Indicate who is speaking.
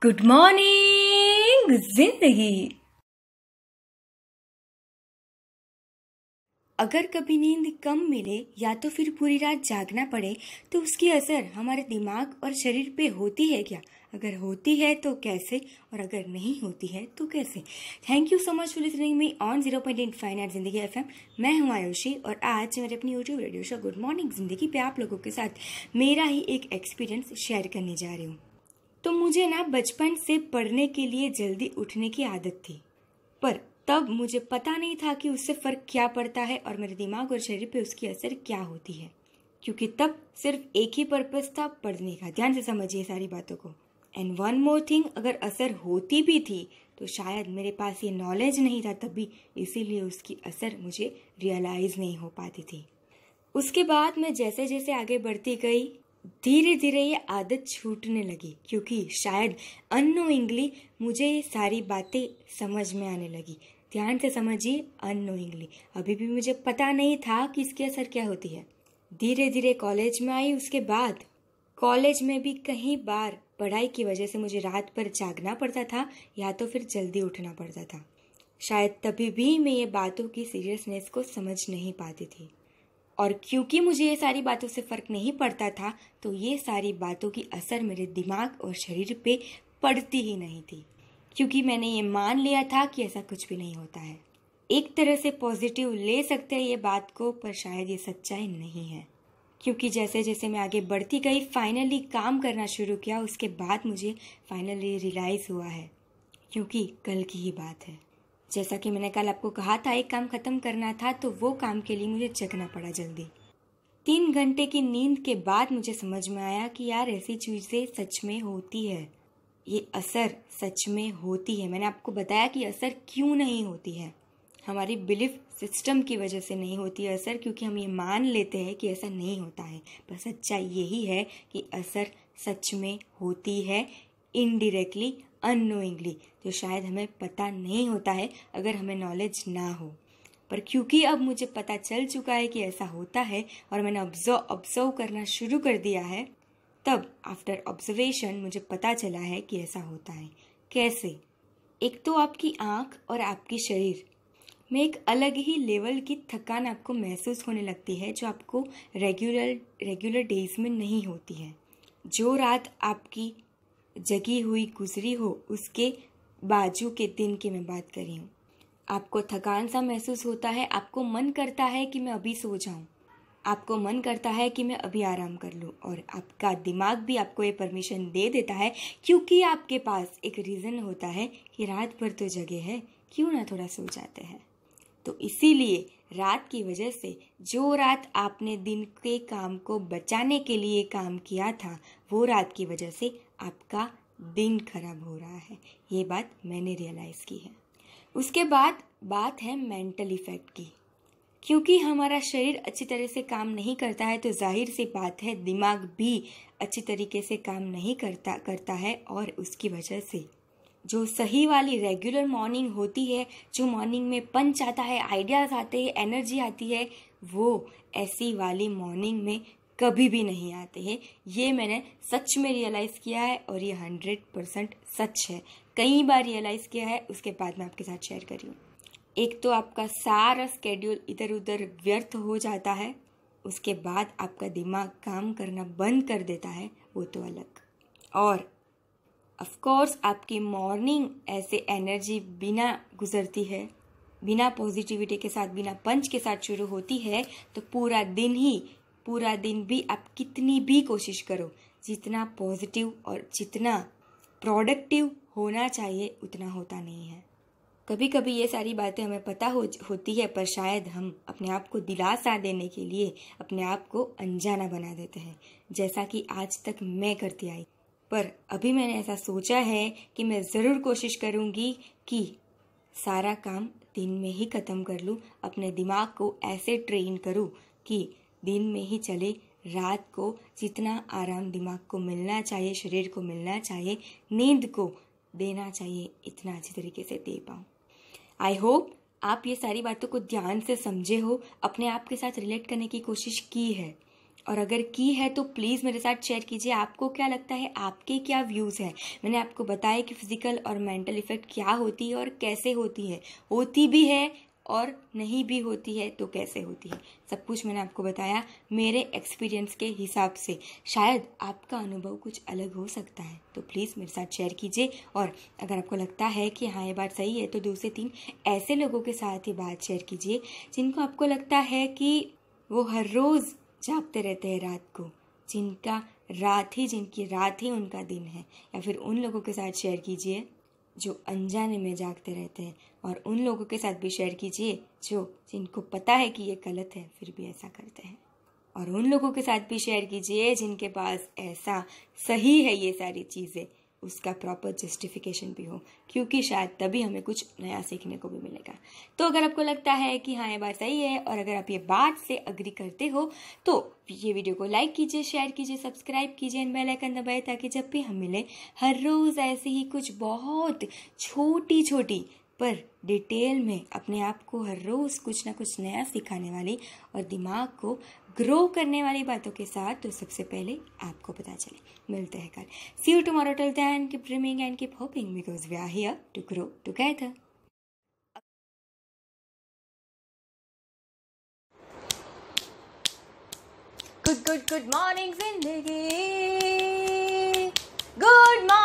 Speaker 1: Good morning जिंदगी। अगर कभी नींद कम मिले या तो फिर पूरी रात जागना पड़े तो उसकी असर हमारे दिमाग और शरीर पे होती है क्या? अगर होती है तो कैसे, और अगर नहीं होती है तो कैसे? Thank you so much for listening me on 0.85 जिंदगी एफएम। मैं हूं आयुषी और आज मेरे अपनी YouTube radio show good morning जिंदगी पे आप लोगों के साथ मेरा ही एक एक्सपीरियंस शेयर करने जा रही हूँ। तो मुझे ना बचपन से पढ़ने के लिए जल्दी उठने की आदत थी, पर तब मुझे पता नहीं था कि उससे फ़र्क क्या पड़ता है और मेरे दिमाग और शरीर पे उसकी असर क्या होती है, क्योंकि तब सिर्फ एक ही पर्पस था, पढ़ने का। ध्यान से समझिए सारी बातों को। एंड वन मोर थिंग, अगर असर होती भी थी तो शायद मेरे पास ये नॉलेज नहीं था तभी, इसीलिए उसकी असर मुझे रियलाइज़ नहीं हो पाती थी। उसके बाद मैं जैसे जैसे आगे बढ़ती गई धीरे धीरे ये आदत छूटने लगी, क्योंकि शायद अननोइंगली मुझे ये सारी बातें समझ में आने लगी। ध्यान से समझिए, अननोइंगली। अभी भी मुझे पता नहीं था कि इसकी असर क्या होती है। धीरे धीरे कॉलेज में आई। उसके बाद कॉलेज में भी कई बार पढ़ाई की वजह से मुझे रात भर जागना पड़ता था या तो फिर जल्दी उठना पड़ता था। शायद तभी भी मैं ये बातों की सीरियसनेस को समझ नहीं पाती थी, और क्योंकि मुझे ये सारी बातों से फ़र्क नहीं पड़ता था तो ये सारी बातों की असर मेरे दिमाग और शरीर पे पड़ती ही नहीं थी, क्योंकि मैंने ये मान लिया था कि ऐसा कुछ भी नहीं होता है। एक तरह से पॉजिटिव ले सकते हैं ये बात को, पर शायद ये सच्चाई नहीं है, क्योंकि जैसे जैसे मैं आगे बढ़ती गई, फाइनली काम करना शुरू किया। उसके बाद मुझे फाइनली रियलाइज़ हुआ है, क्योंकि कल की ही बात है। जैसा कि मैंने कल आपको कहा था, एक काम खत्म करना था तो वो काम के लिए मुझे जगना पड़ा जल्दी। 3 घंटे की नींद के बाद मुझे समझ में आया कि यार ऐसी चीज़ें सच में होती है, ये असर सच में होती है। मैंने आपको बताया कि असर क्यों नहीं होती है। हमारी बिलीफ सिस्टम की वजह से नहीं होती है असर, क्योंकि हम ये मान लेते हैं कि ऐसा नहीं होता है। पर सच्चाई यही है कि असर सच में होती है, इनडायरेक्टली, अननोइंगली, जो शायद हमें पता नहीं होता है अगर हमें नॉलेज ना हो। पर क्योंकि अब मुझे पता चल चुका है कि ऐसा होता है और मैंने ऑब्जर्व करना शुरू कर दिया है, तब आफ्टर ऑब्जर्वेशन मुझे पता चला है कि ऐसा होता है। कैसे? एक तो आपकी आँख और आपकी शरीर में एक अलग ही लेवल की थकान आपको महसूस होने लगती है, जो आपको रेगुलर डेज में नहीं होती है। जो रात आपकी जगी हुई गुजरी हो, उसके बाजू के दिन की मैं बात कर रही हूँ। आपको थकान सा महसूस होता है, आपको मन करता है कि मैं अभी सो जाऊँ, आपको मन करता है कि मैं अभी आराम कर लूँ, और आपका दिमाग भी आपको ये परमिशन दे देता है, क्योंकि आपके पास एक रीज़न होता है कि रात भर तो जगे है, क्यों ना थोड़ा सो जाते हैं। तो इसीलिए रात की वजह से, जो रात आपने दिन के काम को बचाने के लिए काम किया था, वो रात की वजह से आपका दिन खराब हो रहा है। ये बात मैंने रियलाइज़ की है। उसके बाद बात है मेंटल इफेक्ट की। क्योंकि हमारा शरीर अच्छी तरह से काम नहीं करता है तो जाहिर सी बात है दिमाग भी अच्छी तरीके से काम नहीं करता है, और उसकी वजह से जो सही वाली रेगुलर मॉर्निंग होती है, जो मॉर्निंग में पंच आता है, आइडियाज़ आते हैं, एनर्जी आती है, वो ऐसी वाली मॉर्निंग में कभी भी नहीं आते हैं। ये मैंने सच में रियलाइज़ किया है, और ये 100% सच है। कई बार रियलाइज़ किया है, उसके बाद मैं आपके साथ शेयर कर रही हूँ। एक तो आपका सारा स्केड्यूल इधर उधर व्यर्थ हो जाता है, उसके बाद आपका दिमाग काम करना बंद कर देता है, वो तो अलग। और ऑफ कोर्स आपकी मॉर्निंग ऐसे एनर्जी बिना गुजरती है, बिना पॉजिटिविटी के साथ, बिना पंच के साथ शुरू होती है, तो पूरा दिन भी आप कितनी भी कोशिश करो, जितना पॉजिटिव और जितना प्रोडक्टिव होना चाहिए उतना होता नहीं है। कभी कभी ये सारी बातें हमें पता होती है, पर शायद हम अपने आप को दिलासा देने के लिए अपने आप को अनजाना बना देते हैं, जैसा कि आज तक मैं करती आई। पर अभी मैंने ऐसा सोचा है कि मैं ज़रूर कोशिश करूँगी कि सारा काम दिन में ही ख़त्म कर लूँ, अपने दिमाग को ऐसे ट्रेन करूँ कि दिन में ही चले, रात को जितना आराम दिमाग को मिलना चाहिए, शरीर को मिलना चाहिए, नींद को देना चाहिए, इतना अच्छी तरीके से दे पाऊँ। आई होप आप ये सारी बातों को ध्यान से समझे हो, अपने आप के साथ रिलेट करने की कोशिश की है। और अगर की है तो प्लीज़ मेरे साथ शेयर कीजिए आपको क्या लगता है, आपके क्या व्यूज़ हैं। मैंने आपको बताया कि फिजिकल और मेंटल इफ़ेक्ट क्या होती है और कैसे होती है, होती भी है और नहीं भी होती है तो कैसे होती है। सब कुछ मैंने आपको बताया मेरे एक्सपीरियंस के हिसाब से। शायद आपका अनुभव कुछ अलग हो सकता है, तो प्लीज़ मेरे साथ शेयर कीजिए। और अगर आपको लगता है कि हाँ ये बात सही है तो 2 से 3 ऐसे लोगों के साथ ये बात शेयर कीजिए जिनको आपको लगता है कि वो हर रोज़ जागते रहते हैं रात को, जिनकी रात ही उनका दिन है। या फिर उन लोगों के साथ शेयर कीजिए जो अनजाने में जागते रहते हैं, और उन लोगों के साथ भी शेयर कीजिए जिनको पता है कि ये गलत है फिर भी ऐसा करते हैं। और उन लोगों के साथ भी शेयर कीजिए जिनके पास ऐसा सही है ये सारी चीज़ें, उसका प्रॉपर जस्टिफिकेशन भी हो, क्योंकि शायद तभी हमें कुछ नया सीखने को भी मिलेगा। तो अगर आपको लगता है कि हाँ ये बात सही है और अगर आप ये बात से अग्री करते हो तो ये वीडियो को लाइक कीजिए, शेयर कीजिए, सब्सक्राइब कीजिए एंड बेल आइकन दबाइए, ताकि जब भी हम मिले हर रोज़ ऐसे ही कुछ बहुत छोटी छोटी पर डिटेल में अपने आप को हर रोज़ कुछ ना कुछ नया सिखाने वाली और दिमाग को ग्रो करने वाली बातों के साथ तो सबसे पहले आपको पता चले। मिलते हैं कल। See you tomorrow, till then keep dreaming and keep hoping because we are here to grow together. Good morning जिंदगी, गुड मॉर्निंग।